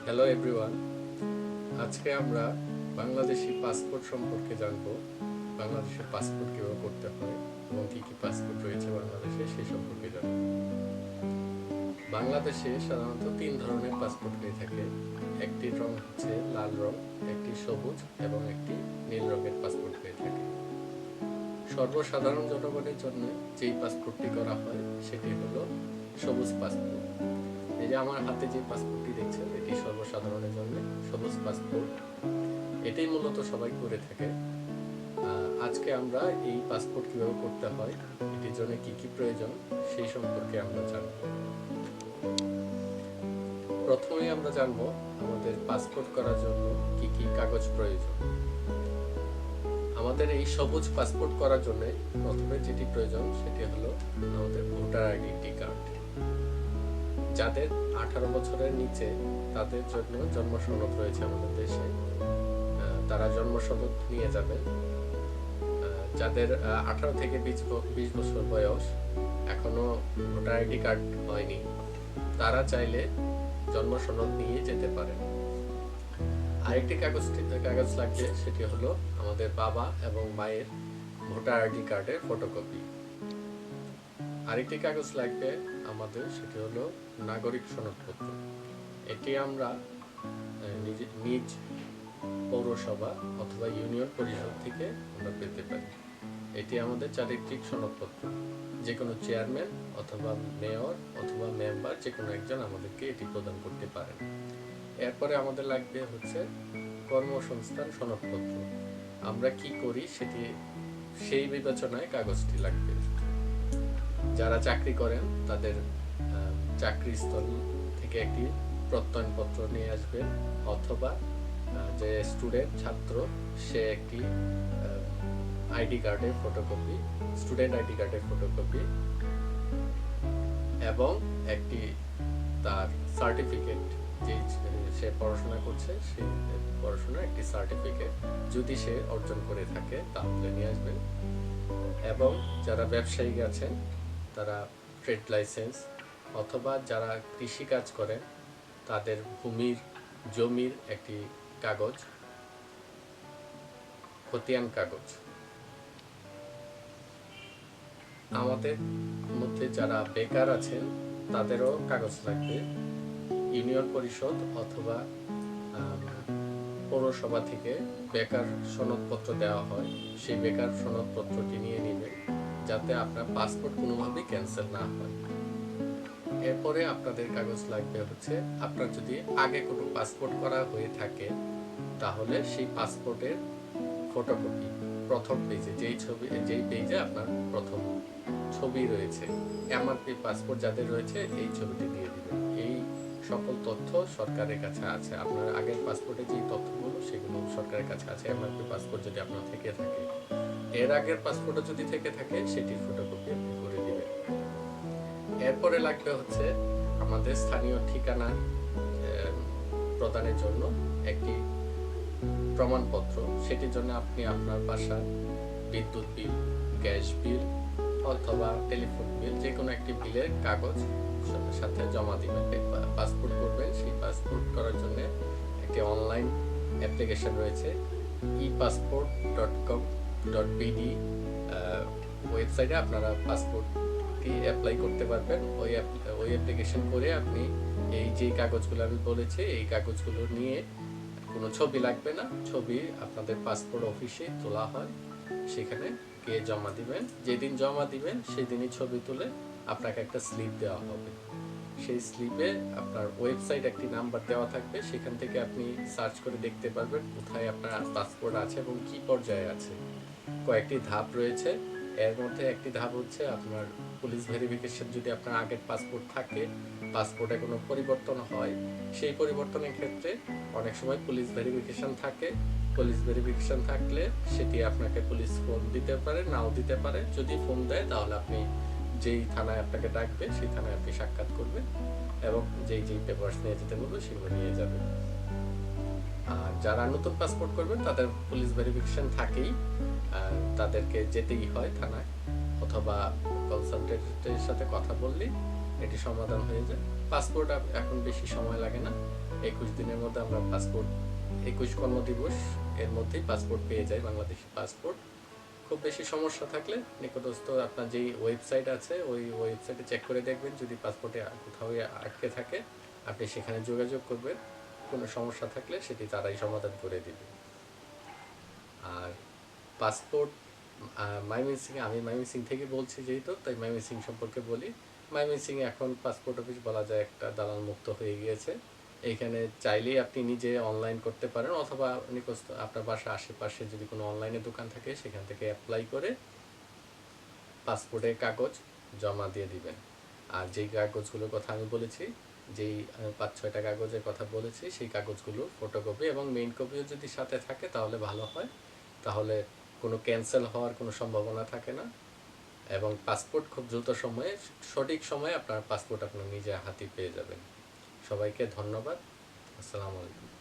Hello everyone, আজকে আমরা Bangladeshi passport সম্পর্কে জানব। বাংলাদেশের পাসপোর্ট কীভাবে করতে হয় এবং কী কী পাসপোর্ট রয়েছে বাংলাদেশে সেই সম্পর্কে জানব। বাংলাদেশে সাধারণত 3 ধরনের পাসপোর্ট হয়ে থাকে। একটি রং হচ্ছে লাল রং, একটি সবুজ এবং একটি নীল রঙের পাসপোর্ট হয়ে থাকে। সর্বসাধারণ জনগণের জন্য যেই পাসপোর্টটি করা হয় সেটি হলো সবুজ পাসপোর্ট। এই যে আমার হাতে যে পাসপোর্টটি দেখছেন, এটি সর্বসাধারণের জন্য সবুজ পাসপোর্ট। এটাই মূলত সবাই করে থাকে। আজকে আমরা এই পাসপোর্ট কীভাবে করতে হয়, এটির জন্য কী কী প্রয়োজন সেই সম্পর্কে আমরা জানব। প্রথমেই আমরা জানব আমাদের পাসপোর্ট করার জন্য কী কী কাগজ প্রয়োজন। আমাদের এই সবুজ পাসপোর্ট করার জন্য প্রথমে যেটি প্রয়োজন সেটি হলো আমাদের ভোটার আইডেন্টি কার্ড। যাদের 18 বছরের নিচে তাদের জন্য জন্ম সনদ রয়েছে আমাদের দেশে, তারা জন্ম সনদ নিয়ে যাবেন। যাদের 18 থেকে 20 বছর বয়স, এখনো ভোটার আইডি কার্ড হয়নি, তারা চাইলে জন্ম সনদ নিয়ে যেতে পারেন। আরেকটি কাগজ লাগবে, সেটি হলো আমাদের বাবা এবং মায়ের ভোটার আইডি কার্ডের ফটোকপি। আরেকটি কাগজ লাগবে আমাদের, সেটি হলো নাগরিক সনদপত্র। এটি আমরা নিজ পৌরসভা অথবা ইউনিয়ন পরিষদ থেকে আমরা পেতে পারি। এটি আমাদের চারিত্রিক সনদপত্র। যে কোনো চেয়ারম্যান অথবা মেয়র অথবা মেম্বার যে কোনো একজন আমাদেরকে এটি প্রদান করতে পারেন। এরপরে আমাদের লাগবে হচ্ছে কর্মসংস্থান সনদপত্র। আমরা কি করি সেই বিবেচনায় কাগজটি লাগবে। যারা চাকরি করেন তাদের চাকরিস্থল থেকে একটি প্রত্যয়নপত্র নিয়ে আসবেন, অথবা যে স্টুডেন্ট ছাত্র সে একটি আইডি কার্ডের ফটোকপি, স্টুডেন্ট আইডি কার্ডের ফটোকপি এবং একটি তার সার্টিফিকেট, যে সে পড়াশোনা করছে সেই পড়াশোনার একটি সার্টিফিকেট যদি সে অর্জন করে থাকে তাহলে নিয়ে আসবেন। এবং যারা ব্যবসায়ী আছেন তারা ট্রেড লাইসেন্স, অথবা যারা কৃষিকাজ করেন তাদের জমির একটি কাগজ, খতিয়ান কাগজ। আমাদের মধ্যে যারা বেকার আছেন তাদেরও কাগজ লাগবে। ইউনিয়ন পরিষদ অথবা পৌরসভা থেকে বেকার সনদপত্র দেওয়া হয়, সেই বেকার সনদপত্রটি নিয়ে নেবেন যাতে আপনার পাসপোর্ট কোনোভাবেই ক্যান্সেল না হয়। এরপরে আপনাদের কাগজ লাগবে হচ্ছে, আপনার যদি আগে কোনো পাসপোর্ট করা হয়ে থাকে তাহলে সেই পাসপোর্টের ফটোকপি, প্রথম পেজে যেই পেজে আপনার প্রথম ছবি রয়েছে, এমআরপি পাসপোর্ট যাদের রয়েছে এই ছবিটি দিয়ে দিবেন। এই সকল তথ্য সরকারের কাছে আছে। আপনার আগের পাসপোর্টে যেই তথ্যগুলো সেগুলো সরকারের কাছে আছে। এমআরপি পাসপোর্ট যদি আপনার থেকে থাকে, এর আগের পাসপোর্টও যদি থেকে থাকে সেটির ফটোকপি আপনি করে দিবেন। এরপরে লাগবে হচ্ছে আমাদের স্থানীয় ঠিকানা প্রদানের জন্য একটি প্রমাণপত্র। সেটির জন্য আপনি আপনার বাসার বিদ্যুৎ বিল, গ্যাস বিল অথবা টেলিফোন বিল, যে কোনো একটি বিলের কাগজ সাথে জমা দিবেন। পাসপোর্ট করবেন, সেই পাসপোর্ট করার জন্য একটি অনলাইন অ্যাপ্লিকেশন রয়েছে, epassport.com.bd ওয়েবসাইটে আপনারা পাসপোর্টটি অ্যাপ্লাই করতে পারবেন। ওই অ্যাপ্লিকেশন করে আপনি এই যে কাগজগুলো আমি বলেছি এই কাগজগুলো নিয়ে, কোনো ছবি লাগবে না, ছবি আপনাদের পাসপোর্ট অফিসে তোলা হয়, সেখানে গিয়ে জমা দিবেন। যেদিন জমা দিবেন সেদিনই ছবি তুলে আপনাকে একটা স্লিপ দেওয়া হবে। সেই স্লিপে আপনার ওয়েবসাইট একটি নাম্বার দেওয়া থাকবে, সেখান থেকে আপনি সার্চ করে দেখতে পারবেন কোথায় আপনার পাসপোর্ট আছে এবং কি পর্যায়ে আছে। কয়েকটি ধাপ রয়েছে, এর মধ্যে একটি ধাপ হচ্ছে আপনার পুলিশ ভেরিফিকেশন। যদি আপনার আগের পাসপোর্ট থাকে, পাসপোর্টে কোনো পরিবর্তন হয়, সেই পরিবর্তনের ক্ষেত্রে অনেক সময় পুলিশ ভেরিফিকেশন থাকে। পুলিশ ভেরিফিকেশন থাকলে সেটি আপনাকে পুলিশ ফোন দিতে পারে, নাও দিতে পারে। যদি ফোন দেয় তাহলে আপনি যেই থানায় আপনাকে ডাকবে সেই থানায় আপনি সাক্ষাৎ করবেন এবং যেই পেপারস নিয়ে যেতে বলবে সেগুলো নিয়ে যাবেন। আর যারা নতুন পাসপোর্ট করবেন তাদের পুলিশ ভেরিফিকেশন থাকেই, তাদেরকে যেতেই হয় থানায়, অথবা কনসালটেন্টের সাথে কথা বললেই এটি সমাধান হয়ে যায়। পাসপোর্ট এখন বেশি সময় লাগে না, 21 দিনের মধ্যে আমরা পাসপোর্ট, 21 কর্মদিবস এর মধ্যেই পাসপোর্ট পেয়ে যাই, বাংলাদেশি পাসপোর্ট। খুব বেশি সমস্যা থাকলে নিকটস্থ আপনার যেই ওয়েবসাইট আছে ওই ওয়েবসাইটে চেক করে দেখবেন, যদি পাসপোর্টে কোথাও আটকে থাকে আপনি সেখানে যোগাযোগ করবেন, কোনো সমস্যা থাকলে সেটি তারাই সমাধান করে দিবে। আর পাসপোর্ট আমি ময়মনসিংহ থেকে বলছি যেহেতু, তাই ময়মনসিংহ সম্পর্কে বলি। ময়মনসিংহে এখন পাসপোর্ট অফিস বলা যায় একটা দালাল মুক্ত হয়ে গিয়েছে। এইখানে চাইলেই আপনি নিজে অনলাইন করতে পারেন, অথবা নিকটস্থ আপনার বাসার আশেপাশে যদি কোনো অনলাইনে দোকান থাকে সেখান থেকে অ্যাপ্লাই করে পাসপোর্টের কাগজ জমা দিয়ে দিবেন। আর যেই কাগজগুলোর কথা আমি বলেছি, যেই 5-6টা কাগজের কথা বলেছি, সেই কাগজগুলো ফটোকপি এবং মেইন কপিও যদি সাথে থাকে তাহলে ভালো হয়, তাহলে কোনো ক্যান্সেল হওয়ার কোনো সম্ভাবনা থাকে না। এবং পাসপোর্ট খুব দ্রুত সময়ে, সঠিক সময়ে আপনার পাসপোর্ট আপনার নিজে হাতে পেয়ে যাবেন। সবাইকে ধন্যবাদ। আসসালামু আলাইকুম।